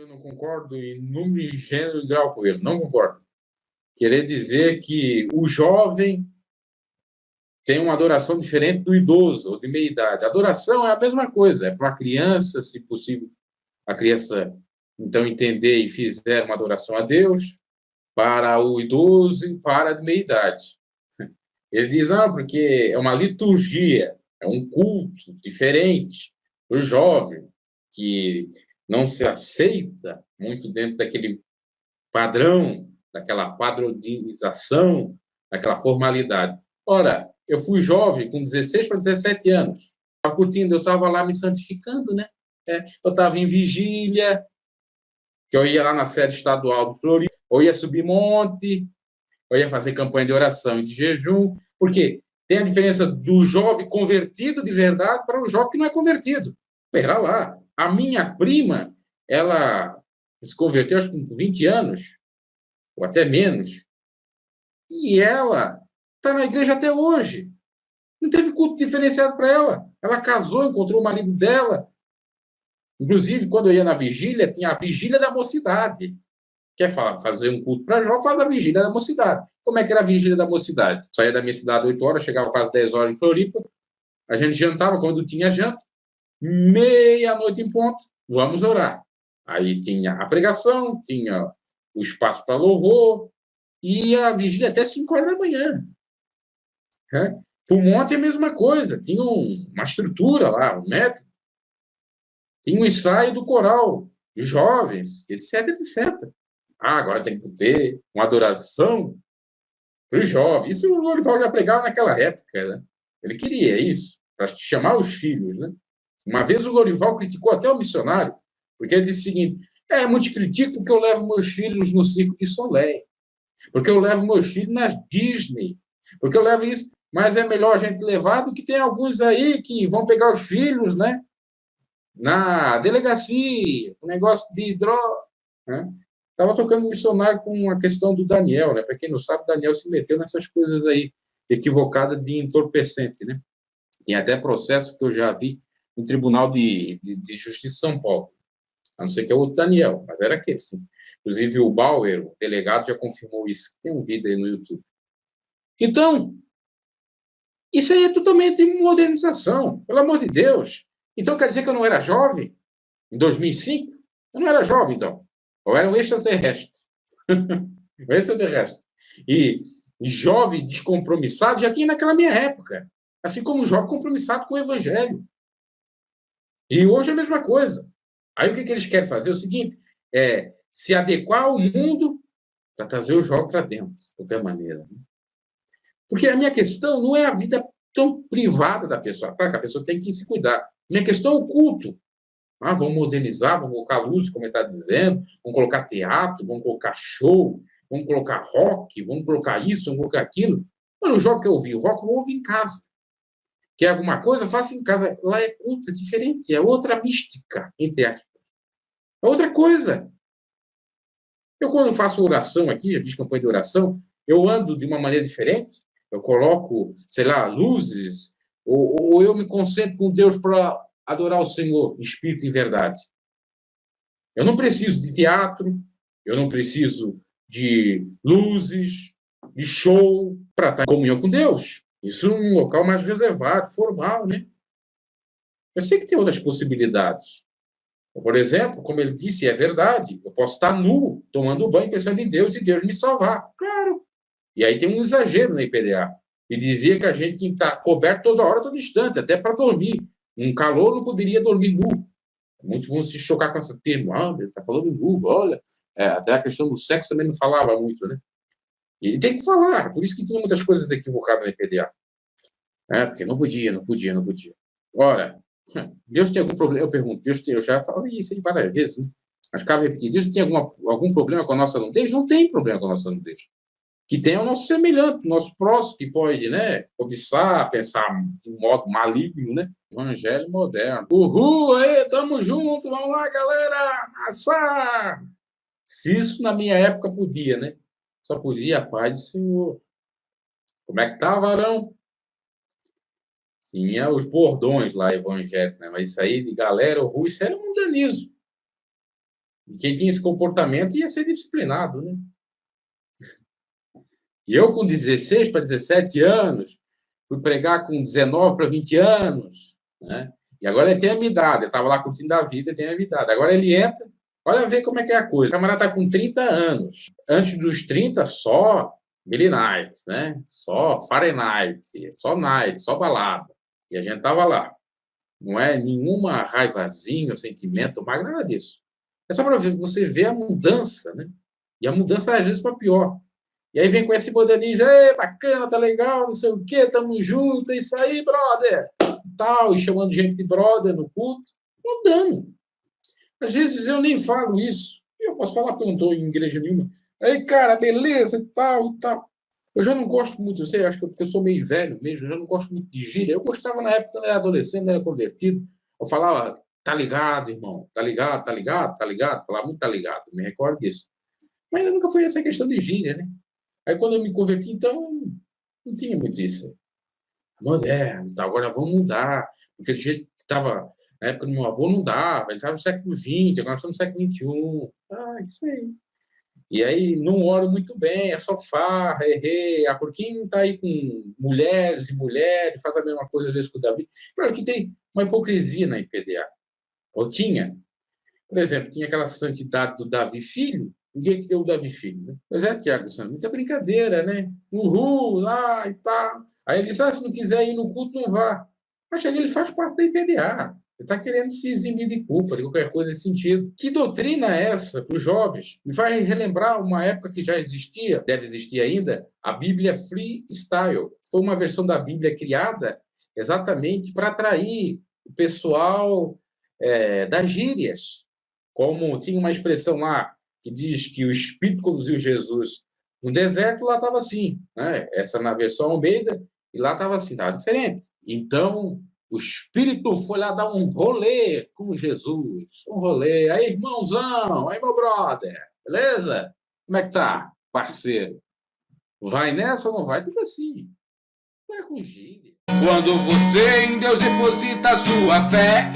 Eu não concordo em número, gênero e grau com ele, não concordo. Querer dizer que o jovem tem uma adoração diferente do idoso ou de meia idade. A adoração é a mesma coisa, é para a criança, se possível, a criança então entender e fizer uma adoração a Deus, para o idoso e para a de meia idade. Ele diz, porque é uma liturgia, é um culto diferente para o jovem, que não se aceita muito dentro daquele padrão, daquela padronização, daquela formalidade. Ora, eu fui jovem, com 16 para 17 anos, estava curtindo, eu estava lá me santificando, né? Eu estava em vigília, que eu ia lá na sede estadual do Floripa, ou ia subir monte, eu ia fazer campanha de oração e de jejum, porque tem a diferença do jovem convertido de verdade para o jovem que não é convertido. Espera lá, a minha prima, ela se converteu acho que com 20 anos, ou até menos, e ela está na igreja até hoje. Não teve culto diferenciado para ela. Ela casou, encontrou o marido dela. Inclusive, quando eu ia na vigília, tinha a vigília da mocidade. Quer fazer um culto para jovem, faz a vigília da mocidade. Como é que era a vigília da mocidade? Saía da minha cidade 8 horas, chegava quase 10 horas em Floripa. A gente jantava quando tinha janta. Meia-noite em ponto, vamos orar. Aí tinha a pregação, tinha o espaço para louvor, e a vigília até 5 horas da manhã. Para o monte é a mesma coisa, tinha uma estrutura lá, um método. Tinha um ensaio do coral, jovens, etc, etc. Agora tem que ter uma adoração para os jovens. Isso o Lorival já pregava naquela época, né? Ele queria isso, para chamar os filhos, né? Uma vez o Lorival criticou até o missionário, porque ele disse o seguinte, muitos criticam porque eu levo meus filhos no Circo de Soleil, porque eu levo meus filhos nas Disney, porque eu levo isso, mas é melhor a gente levar do que tem alguns aí que vão pegar os filhos, né? Na delegacia, o negócio de droga, né? Estava tocando missionário com a questão do Daniel, né? Para quem não sabe, Daniel se meteu nessas coisas aí equivocadas de entorpecente, né? Tem até processo que eu já vi no Tribunal de Justiça de São Paulo. A não ser que é outro Daniel, mas era aquele, sim. Inclusive o Bauer, o delegado, já confirmou isso. Tem um vídeo aí no YouTube. Então, isso aí é totalmente modernização, pelo amor de Deus. Então quer dizer que eu não era jovem? Em 2005? Eu não era jovem, então. Eu era um extraterrestre. Um extraterrestre. E jovem descompromissado já tinha naquela minha época. Assim como jovem compromissado com o evangelho. E hoje é a mesma coisa. Aí o que eles querem fazer? É o seguinte, se adequar ao mundo para trazer o jovem para dentro, de qualquer maneira. Porque a minha questão não é a vida tão privada da pessoa. Claro que a pessoa tem que se cuidar. Minha questão é o culto. Vamos modernizar, vamos colocar luz, como ele está dizendo, vamos colocar teatro, vamos colocar show, vamos colocar rock, vamos colocar isso, vamos colocar aquilo. Mano, o jovem quer ouvir rock, eu vou ouvir em casa. Quer alguma coisa? Faça em casa. Lá é culto, é diferente, é outra mística, entre aspas. É outra coisa. Eu, quando faço oração aqui, eu fiz campanha de oração, eu ando de uma maneira diferente, eu coloco, sei lá, luzes, ou eu me concentro com Deus para adorar o Senhor, espírito e verdade. Eu não preciso de teatro, eu não preciso de luzes, de show, para estar em comunhão com Deus. Isso num local mais reservado, formal, né? Eu sei que tem outras possibilidades. Por exemplo, como ele disse, é verdade, eu posso estar nu, tomando banho, pensando em Deus e Deus me salvar. Claro. E aí tem um exagero na IPDA. E dizia que a gente tinha que estar coberto toda hora, todo instante, até para dormir. Um calor não poderia dormir nu. Muitos vão se chocar com esse termo. Ele está falando nu, olha. Até a questão do sexo também não falava muito, né? E tem que falar. Por isso que tinha muitas coisas equivocadas na IPDA. Porque não podia. Ora, Deus tem algum problema? Eu pergunto, eu já falei isso aí várias vezes, né? Mas cabe repetir, Deus tem algum problema com a nossa nudez? Não tem problema com a nossa nudez. Que tem o nosso semelhante, o nosso próximo, que pode, né, cobiçar, pensar de um modo maligno, né? Evangelho moderno. Uhul, aí, tamo junto, vamos lá, galera, assar! Se isso na minha época podia, né? Só podia a paz do Senhor. Como é que tá, varão? Tinha os bordões lá evangélicos, né? Mas isso aí de galera, isso era mundanismo. E quem tinha esse comportamento ia ser disciplinado, né? E eu, com 16 para 17 anos, fui pregar com 19 para 20 anos, né? E agora ele tem a minha idade, eu estava lá curtindo a vida, ele tem a minha idade. Agora ele entra, olha ver como é que é a coisa. O camarada está com 30 anos. Antes dos 30, só Billy Night, né? Só Fahrenheit, só night, só balada. E a gente estava lá. Não é nenhuma raivazinha, sentimento, mais nada disso. É só para você ver a mudança, né? E a mudança, às vezes, para pior. E aí vem com esse modelinho, bacana, tá legal, não sei o quê, tamo junto, é isso aí, brother, tal, e chamando gente de brother no culto, não dando. Às vezes eu nem falo isso, eu posso falar porque eu não estou em igreja nenhuma. Aí, cara, beleza, e tal, e tal. Eu já não gosto muito, eu sei, acho que porque eu sou meio velho mesmo, eu já não gosto muito de gíria. Eu gostava na época, quando eu era adolescente, era convertido, eu falava, tá ligado, irmão, tá ligado, tá ligado, tá ligado, falava muito tá ligado, me recordo disso. Mas nunca foi essa questão de gíria, né? Aí, quando eu me converti, então, não tinha muito isso. Moderno, tá? Agora vamos mudar. Porque do jeito que estava na época do meu avô, não dava. Ele estava no século XX, agora nós estamos no século XXI. Ah, isso aí. E aí, não oro muito bem, é só farra, errei. A Porquinho está aí com mulheres e mulheres, faz a mesma coisa às vezes com o Davi. Claro que tem uma hipocrisia na IPDA. Ou tinha. Por exemplo, tinha aquela santidade do Davi Filho. Ninguém que deu o Davi Filho, né? Pois é, Tiago, muita brincadeira, né? Uhul, lá e tal. Aí ele disse, se não quiser ir no culto, não vá. Mas ele faz parte da IPDA. Ele está querendo se eximir de culpa, de qualquer coisa nesse sentido. Que doutrina é essa para os jovens? Me faz relembrar uma época que já existia, deve existir ainda, a Bíblia Freestyle. Foi uma versão da Bíblia criada exatamente para atrair o pessoal das gírias. Como tinha uma expressão lá que diz que o Espírito conduziu Jesus no deserto, lá estava assim, né? Essa na versão Almeida, e lá estava assim, estava diferente. Então, o Espírito foi lá dar um rolê com Jesus, um rolê. Aí, irmãozão, aí, meu brother, beleza? Como é que tá, parceiro? Vai nessa ou não vai? Tudo assim. Não é com gíria. Quando você em Deus deposita a sua fé,